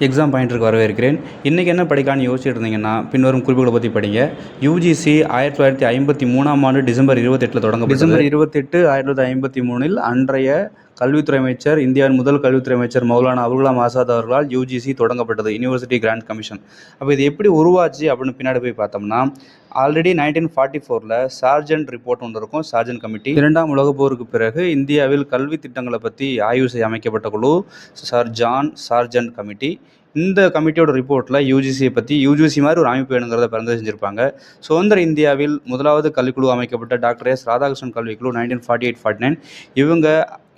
Exam பாயிண்ட்ருக்கு வரவேற்கிறேன். இன்றைக்கி என்ன படிக்கலான்னு யோசிச்சுட்டு இருந்தீங்கன்னா, பின்வரும் குறிப்புகளை பற்றி படிங்க. யுஜிசி 1953ஆம் ஆண்டு டிசம்பர் 28 தொடங்கப்பட்டது. டிசம்பர் 28, 1953 அன்றைய கல்வித்துறை அமைச்சர், இந்தியாவின் முதல் கல்வித்துறை அமைச்சர் மௌலானா அபுல் கலாம் ஆசாத் அவர்களால் யுஜிசி தொடங்கப்பட்டது, யூனிவர்சிட்டி கிராண்ட் கமிஷன். அப்போ இது எப்படி உருவாச்சு அப்படின்னு பின்னாடி போய் பார்த்தோம்னா, ஆல்ரெடி 1944 சார்ஜன்ட் ரிப்போர்ட் ஒன்று இருக்கும், சார்ஜன்ட் கமிட்டி. இரண்டாம் உலகப் போருக்கு பிறகு இந்தியாவில் கல்வி திட்டங்களை பற்றி ஆய்வு செய்ய அமைக்கப்பட்ட குழு சார் ஜான் சார்ஜன்ட் கமிட்டி. இந்த கமிட்டியோட ரிப்போர்ட்டில் யூஜிசியை பற்றி யூஜிசி மாதிரி ஒரு அமைப்பு வேணுங்கிறத பரிந்துரை செஞ்சுருப்பாங்க. சுதந்திர இந்தியாவில் முதலாவது கல்விக்குழு அமைக்கப்பட்ட டாக்டர் எஸ் ராதாகிருஷ்ணன் கல்விக்குழு 1948-49. இவங்க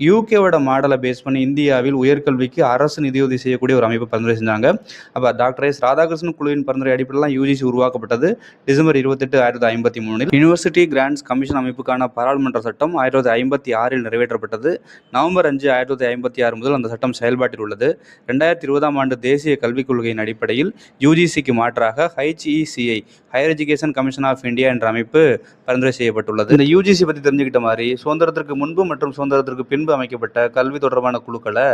யூகேவோட மாடலை பேஸ் பண்ணி இந்தியாவில் உயர்கல்விக்கு அரசு நிதியுதவி செய்யக்கூடிய ஒரு அமைப்பு பரிந்துரை செஞ்சாங்க. அப்போ டாக்டர் எஸ் ராதாகிருஷ்ணன் குழுவின் பரிந்துரை அடிப்படையில் யூஜிசி உருவாக்கப்பட்டது டிசம்பர் 28, 1953. யூனிவர்சிட்டி கிராண்ட்ஸ் கமிஷன் அமைப்புக்கான பாராளுமன்ற சட்டம் 1956 நிறைவேற்றப்பட்டது. நவம்பர் 5, 1956 முதல் அந்த சட்டம் செயல்பாட்டில் உள்ளது. 2020ஆம் ஆண்டு தேசிய கல்விக் கொள்கையின் அடிப்படையில் யூஜிசிக்கு மாற்றாக HECI higher education commission of India என்ற அமைப்பு பரிந்துரை செய்யப்பட்டுள்ளது. இந்த யூஜிசி பற்றி தெரிஞ்சுக்கிட்ட மாதிரி சுதந்திரத்திற்கு முன்பு மற்றும் சுதந்திரத்திற்கு பின்பு அமைக்கப்பட்ட கல்வி தொடர்பான குழுக்களை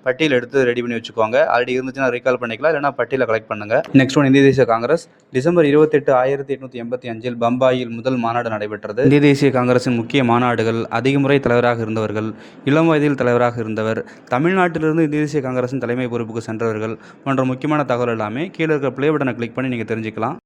பட்டியல் எடுத்து ரெடி பண்ணி வச்சுக்கோங்க. ஆல்ரெடி இருந்துச்சுன்னா ரீகால் பண்ணிக்கலாம், இல்லைனா பட்டியலை கலெக்ட் பண்ணுங்க. நெக்ஸ்ட் ஒன், இந்திய தேசிய காங்கிரஸ். டிசம்பர் 28, 1885 பம்பாயில் முதல் மாநாடு நடைபெற்றது. இந்திய தேசிய காங்கிரசின் முக்கிய மாநாடுகள், அதிக முறை தலைவராக இருந்தவர்கள், இளம் வயதில் தலைவராக இருந்தவர், தமிழ்நாட்டிலிருந்து இந்திய தேசிய காங்கிரசின் தலைமை பொறுப்புக்கு சென்றவர்கள் போன்ற முக்கியமான தகவல் எல்லாமே கீழே இருக்கிற ப்ளே பட்டனை கிளிக் பண்ணி நீங்கள் தெரிஞ்சுக்கலாம்.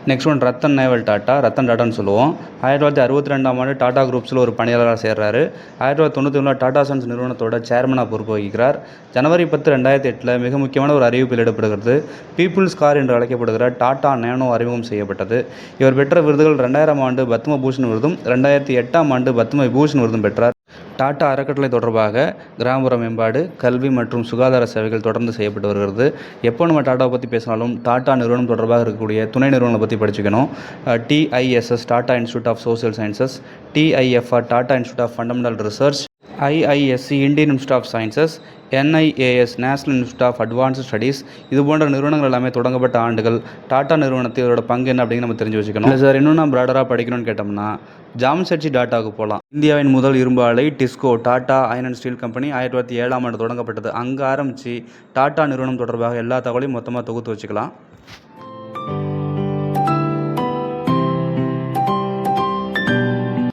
Next one, Ratan Naval Tata. ரத்தன் டாட்டான்னு சொல்லுவோம். 1962ஆம் ஆண்டு டாடா குரூப்ஸில் ஒரு பணியாளராக சேர்றாரு. 1991 டாடா சன்ஸ் நிறுவனத்தோட சேர்மனாக பொறுப்பு வகிக்கிறார். ஜனவரி 10, 2008 மிக முக்கியமான ஒரு அறிவிப்பு வெளியிடப்படுகிறது. பீப்புள்ஸ் கார் என்று அழைக்கப்படுகிற டாடா நேனோ அறிமுகம் செய்யப்பட்டது. இவர் பெற்ற விருதுகள் 2000ஆம் ஆண்டு பத்ம பூஷன் விருதும் 2008ஆம் ஆண்டு பத்ம விபூஷன் விருதும் பெற்றார். டாடா அறக்கட்டளை தொடர்பாக கிராமப்புற மேம்பாடு, கல்வி மற்றும் சுகாதார சேவைகள் தொடர்ந்து செய்யப்பட்டு வருகிறது. எப்போ நம்ம டாட்டாவை பற்றி பேசினாலும் டாடா நிறுவனம் தொடர்பாக இருக்கக்கூடிய துணை நிறுவனங்களை பற்றி படிச்சுக்கணும். TISS Tata institute of social sciences, TIFR Tata institute of fundamental research, IISc Indian institute of sciences, NIAS national institute of advanced studies. இது போன்ற நிறுவனங்கள் எல்லாமே தொடங்கப்பட்ட ஆண்டுகள். டாடா நிறுவனத்தோட பங்கு என்ன அப்படின்னு நம்ம தெரிஞ்சு வச்சுக்கணும். இல்லை சார், இன்னும் நான் ப்ராடராக படிக்கணும்னு கேட்டோம்னா ஜாம்ஷெட்ஜி டாட்டாவுக்கு போகலாம். இந்தியாவின் முதல் இரும்பு ஆலை TISCO Tata iron and steel company 1907ஆம் ஆண்டு தொடங்கப்பட்டது. அங்கே ஆரம்பித்து டாடா நிறுவனம் தொடர்பாக எல்லா தகவலையும் மொத்தமாக தொகுத்து வச்சுக்கலாம்.